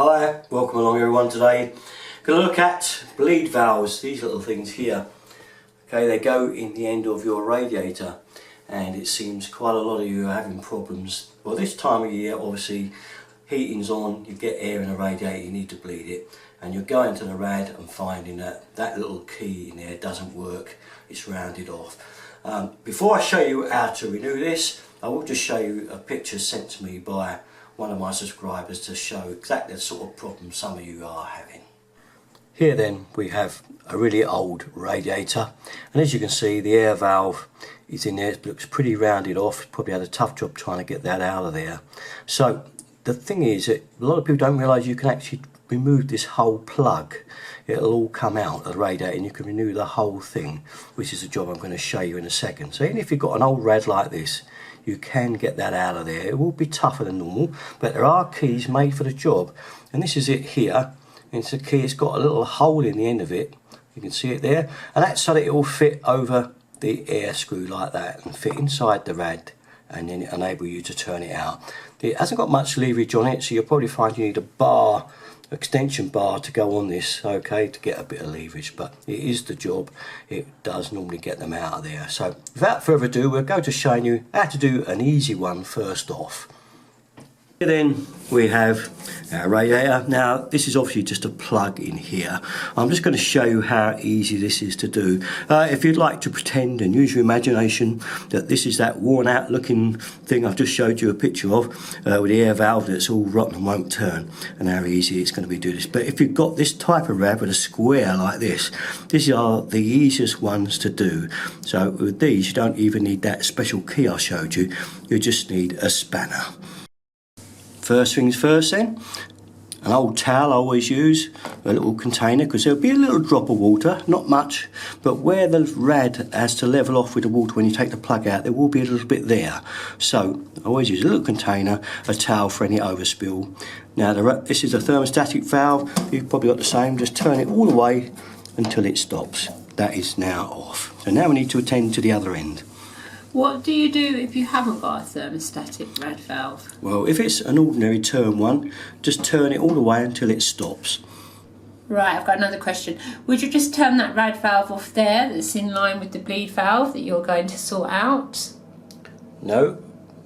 Hi, welcome along everyone. Today going to look at bleed valves, these little things here. Okay, they go in the end of your radiator, and it seems quite a lot of you are having problems. Well, this time of year obviously heating's on, you get air in a radiator, you need to bleed it, and you're going to the rad and finding that that little key in there doesn't work, it's rounded off. Before I show you how to renew this, I will just show you a picture sent to me by one of my subscribers to show exactly the sort of problem some of you are having. Here then we have a really old radiator, and as you can see the air valve is in there. It looks pretty rounded off. Probably had a tough job trying to get that out of there. So the thing is that a lot of people don't realise you can actually remove this whole plug. It'll all come out of the radiator and you can renew the whole thing, which is a job I'm going to show you in a second. So even if you've got an old rad like this, you can get that out of there. It will be tougher than normal, but there are keys made for the job, and this is it here. It's a key, it's got a little hole in the end of it, you can see it there, and that's so that it will fit over the air screw like that and fit inside the rad, and then it enable you to turn it out. It hasn't got much leverage on it, so you'll probably find you need a bar, extension bar to go on this, okay, to get a bit of leverage, but it is the job. It does normally get them out of there. So without further ado, we'll go to showing you how to do an easy one first off. Then we have our radiator. Now this is obviously just a plug in here. I'm just going to show you how easy this is to do. If you'd like to pretend and use your imagination that this is that worn out looking thing I've just showed you a picture of, with the air valve that's all rotten and won't turn, and how easy it's going to be to do this. But if you've got this type of rad with a square like this, these are the easiest ones to do. So with these you don't even need that special key I showed you, you just need a spanner. First things first then, an old towel I always use, a little container, because there'll be a little drop of water, not much, but where the rad has to level off with the water when you take the plug out, there will be a little bit there. So I always use a little container, a towel for any overspill. Now this is a thermostatic valve, you've probably got the same, just turn it all the way until it stops. That is now off. So now we need to attend to the other end. What do you do if you haven't got a thermostatic rad valve? Well, if it's an ordinary turn one, just turn it all the way until it stops. Right, I've got another question. Would you just turn that rad valve off there that's in line with the bleed valve that you're going to sort out? No,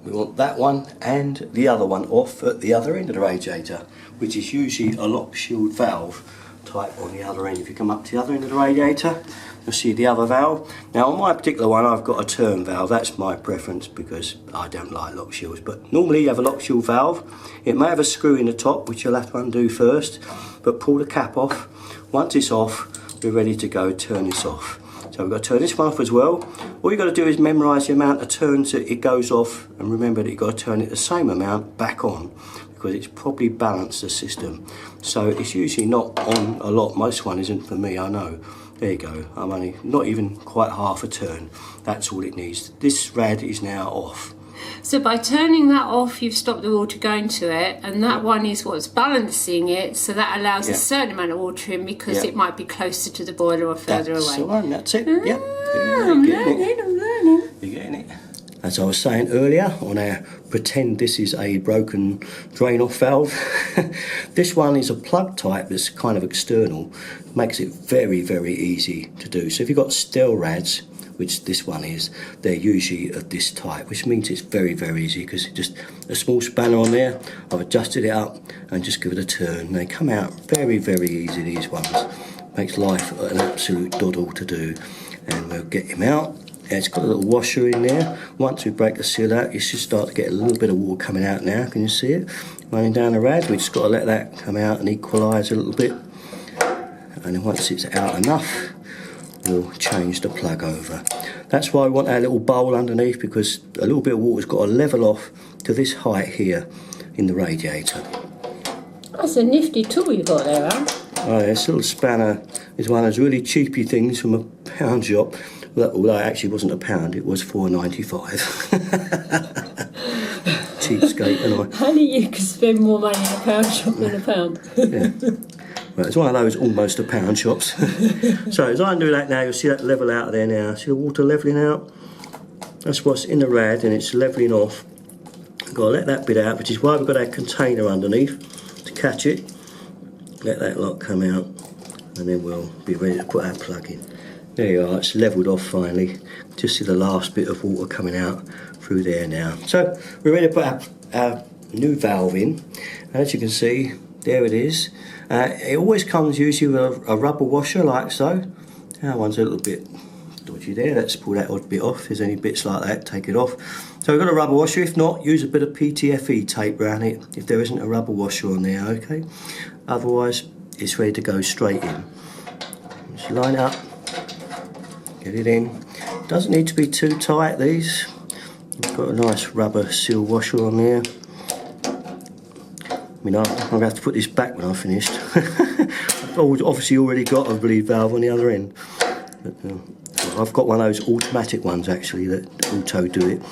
we want that one and the other one off at the other end of the radiator, which is usually a lock shield valve type on the other end. If you come up to the other end of the radiator, you'll see the other valve. Now on my particular one I've got a turn valve, that's my preference because I don't like lock shields, but normally you have a lock shield valve. It may have a screw in the top which you'll have to undo first, but pull the cap off. Once it's off, we're ready to go turn this off. So we've got to turn this one off as well. All you've got to do is memorise the amount of turns that it goes off, and remember that you've got to turn it the same amount back on, because it's probably balanced the system. So it's usually not on a lot. Most one isn't for me, I know. There you go, I'm only not even quite half a turn. That's all it needs. This rad is now off. So by turning that off, you've stopped the water going to it, and that one is what's balancing it, so that allows a certain amount of water in, because it might be closer to the boiler or further away. That's it, I'm learning. You're getting it. As I was saying earlier on our pretend this is a broken drain off valve, this one is a plug type that's kind of external, makes it very, very easy to do. So if you've got steel rads, which this one is, they're usually of this type, which means it's very, very easy, because it's just a small spanner on there. I've adjusted it up and just give it a turn. They come out very, very easy, these ones. Makes life an absolute doddle to do. And we'll get him out. Yeah, it's got a little washer in there. Once we break the seal out, you should start to get a little bit of water coming out now. Can you see it? Running down the rad, we just got to let that come out and equalise a little bit. And then once it's out enough, we'll change the plug over. That's why we want our little bowl underneath, because a little bit of water's got to level off to this height here in the radiator. That's a nifty tool you've got there, Al. Oh, this little spanner is one of those really cheapy things from a pound shop. Although it actually wasn't a pound, it was $4.95. Cheapskate, and I. Honey, you could spend more money in a pound shop than a pound. Yeah. Well, it's one of those almost a pound shops. So as I undo that now, you'll see that level out of there now. See the water levelling out? That's what's in the rad, and it's levelling off. Got to let that bit out, which is why we've got our container underneath to catch it. let that lot come out, and then we'll be ready to put our plug in. There you are, it's levelled off finally. Just see the last bit of water coming out through there now. So we're ready to put our new valve in. And as you can see, there it is. It always comes usually with a rubber washer like so. That one's a little bit dodgy there. Let's pull that odd bit off. If there's any bits like that, take it off. So we've got a rubber washer. If not, use a bit of PTFE tape around it if there isn't a rubber washer on there, okay? Otherwise, it's ready to go straight in. Just line it up, get it in. Doesn't need to be too tight, these. We've got a nice rubber seal washer on there. I mean, I'm going to have to put this back when I'm finished. I've obviously already got a bleed valve on the other end. But, I've got one of those automatic ones actually that auto do it.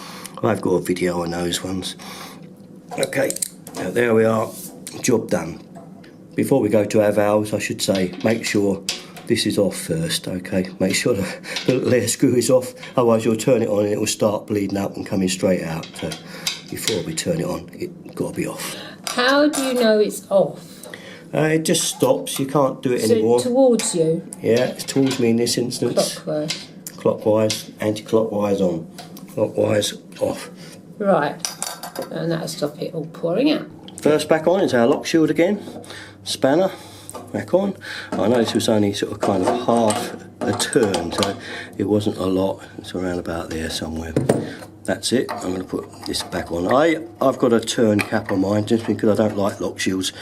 I've got a video on those ones. Okay, now there we are, job done. Before we go to our valves, I should say, make sure this is off first, okay? Make sure the little air screw is off, otherwise you'll turn it on and it will start bleeding up and coming straight out. So before we turn it on, it's got to be off. How do you know it's off? It just stops, you can't do it anymore. So towards you? Yeah, it's towards me in this instance. Clockwise? Clockwise, anti-clockwise on, clockwise off. Right, and that'll stop it all pouring out. First back on is our lock shield again. Spanner, back on. I know this was only sort of kind of half a turn, so it wasn't a lot. It's around about there somewhere. That's it. I'm going to put this back on. I've got a turn cap on mine just because I don't like lock shields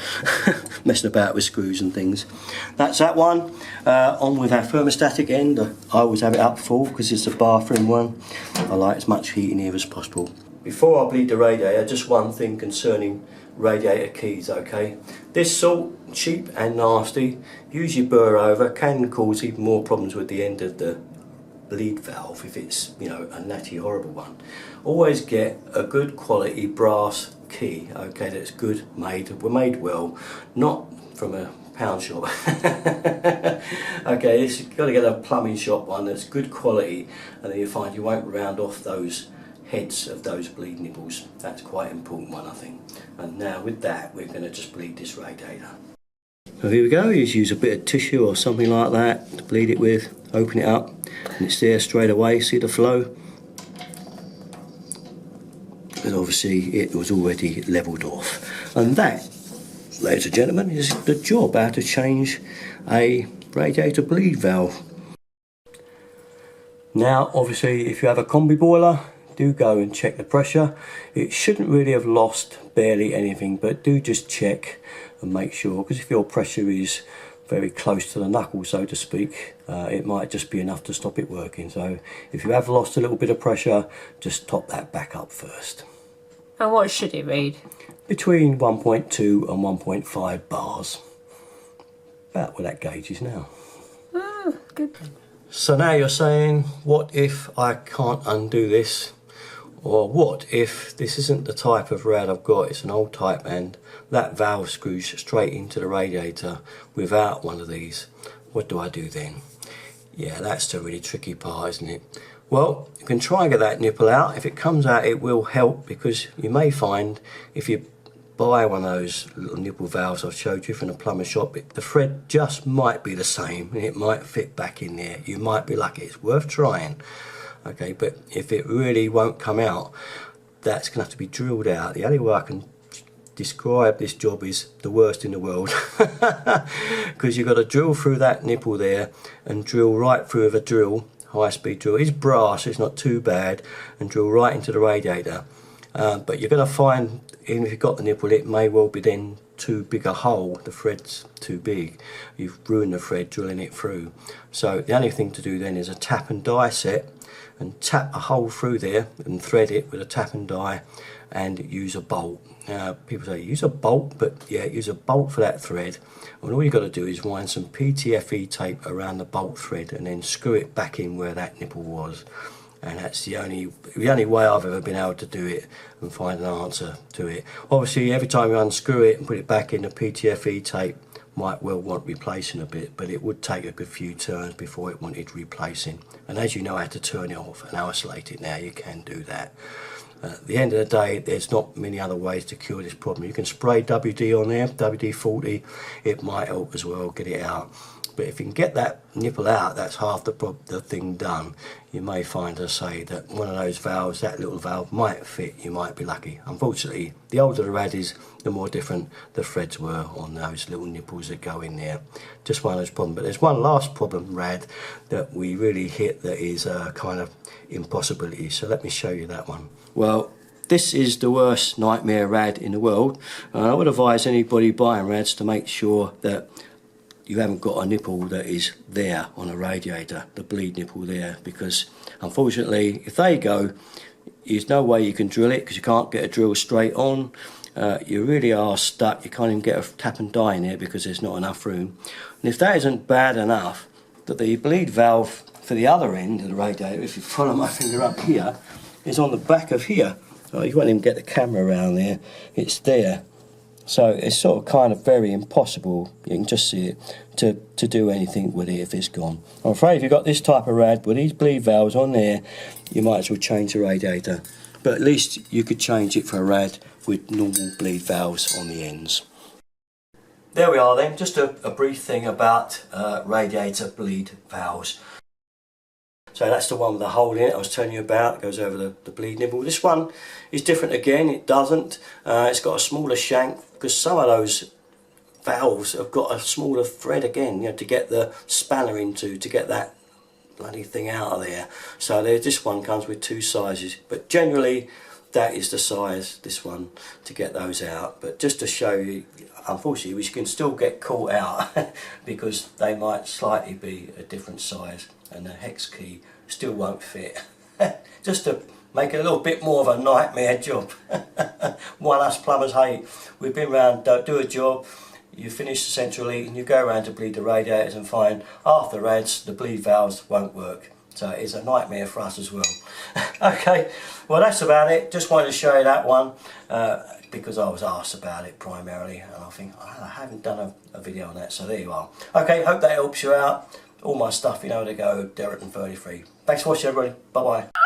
messing about with screws and things. That's that one. On with our thermostatic end. I always have it up full because it's a bathroom one. I like as much heat in here as possible. Before I bleed the radiator, just one thing concerning radiator keys, okay? This salt, cheap and nasty, usually burr over, can cause even more problems with the end of the bleed valve if it's, you know, a natty horrible one. Always get a good quality brass key, okay, that's good made well, not from a pound shop. Okay, you've got to get a plumbing shop one that's good quality, and then you find you won't round off those heads of those bleed nipples. That's quite an important one, I think. And now with that, we're going to just bleed this radiator. So here we go. You just use a bit of tissue or something like that to bleed it with. Open it up and it's there straight away. See the flow? And obviously it was already levelled off. And that, ladies and gentlemen, is the job, how to change a radiator bleed valve. Now obviously if you have a combi boiler, do go and check the pressure. It shouldn't really have lost barely anything, but do just check and make sure, because if your pressure is very close to the knuckle, so to speak, it might just be enough to stop it working. So if you have lost a little bit of pressure, just top that back up first. And what should it read? Between 1.2 and 1.5 bars. About where that gauge is now. Ah, good. So now you're saying, what if I can't undo this? Or what if this isn't the type of rad I've got, it's an old type and that valve screws straight into the radiator without one of these? What do I do then? Yeah, that's the really tricky part, isn't it? Well, you can try and get that nipple out. If it comes out, it will help, because you may find if you buy one of those little nipple valves I've showed you from the plumber shop, the thread just might be the same and it might fit back in there. You might be lucky. It's worth trying. Okay, but if it really won't come out, that's going to have to be drilled out. The only way I can describe this job is the worst in the world, because you've got to drill through that nipple there and drill right through with a drill, high-speed drill. It's brass, it's not too bad, and drill right into the radiator. But you're going to find, even if you've got the nipple, it may well be then too big a hole, the thread's too big. You've ruined the thread drilling it through. So the only thing to do then is a tap and die set, and tap a hole through there and thread it with a tap and die and use a bolt. People say use a bolt, but yeah, use a bolt for that thread. And all you've got to do is wind some PTFE tape around the bolt thread and then screw it back in where that nipple was. And that's the only way I've ever been able to do it and find an answer to it. Obviously every time you unscrew it and put it back in, the PTFE tape might well want replacing a bit, but it would take a good few turns before it wanted replacing. And as you know how to turn it off and isolate it now, you can do that. At the end of the day, there's not many other ways to cure this problem. You can spray WD on there, WD-40, it might help as well, get it out. But if you can get that nipple out, that's half the thing done. You may find, as I say, that one of those valves, that little valve, might fit. You might be lucky. Unfortunately, the older the rad is, the more different the threads were on those little nipples that go in there. Just one of those problems. But there's one last problem, rad, that we really hit that is a kind of impossibility. So let me show you that one. Well, this is the worst nightmare rad in the world. I would advise anybody buying rads to make sure that you haven't got a nipple that is there on a radiator, the bleed nipple there, because unfortunately if they go, there's no way you can drill it because you can't get a drill straight on. You really are stuck. You can't even get a tap and die in here because there's not enough room. And if that isn't bad enough, that the bleed valve for the other end of the radiator, if you follow my finger up here, is on the back of here. Oh, you won't even get the camera around there, it's there. So it's sort of kind of very impossible, you can just see it, to do anything with it if it's gone. I'm afraid if you've got this type of rad with these bleed valves on there, you might as well change the radiator. But at least you could change it for a rad with normal bleed valves on the ends. There we are then, just a brief thing about radiator bleed valves. So that's the one with the hole in it I was telling you about. It goes over the bleed nipple. This one is different again, it doesn't. It's got a smaller shank because some of those valves have got a smaller thread again, you know, to get the spanner into, to get that bloody thing out of there. So this one comes with two sizes, but generally that is the size, this one, to get those out. But just to show you, unfortunately, we can still get caught out because they might slightly be a different size and the hex key still won't fit. Just to make it a little bit more of a nightmare job. One us plumbers hate. We've been round, do a job, you finish the central leak and you go around to bleed the radiators and find half the rads, the bleed valves won't work. So it's a nightmare for us as well. Okay, well that's about it. Just wanted to show you that one because I was asked about it primarily and I think I haven't done a video on that, so there you are. Okay, hope that helps you out. All my stuff, you know where to go, Derek and 33. Thanks for watching everybody, bye bye.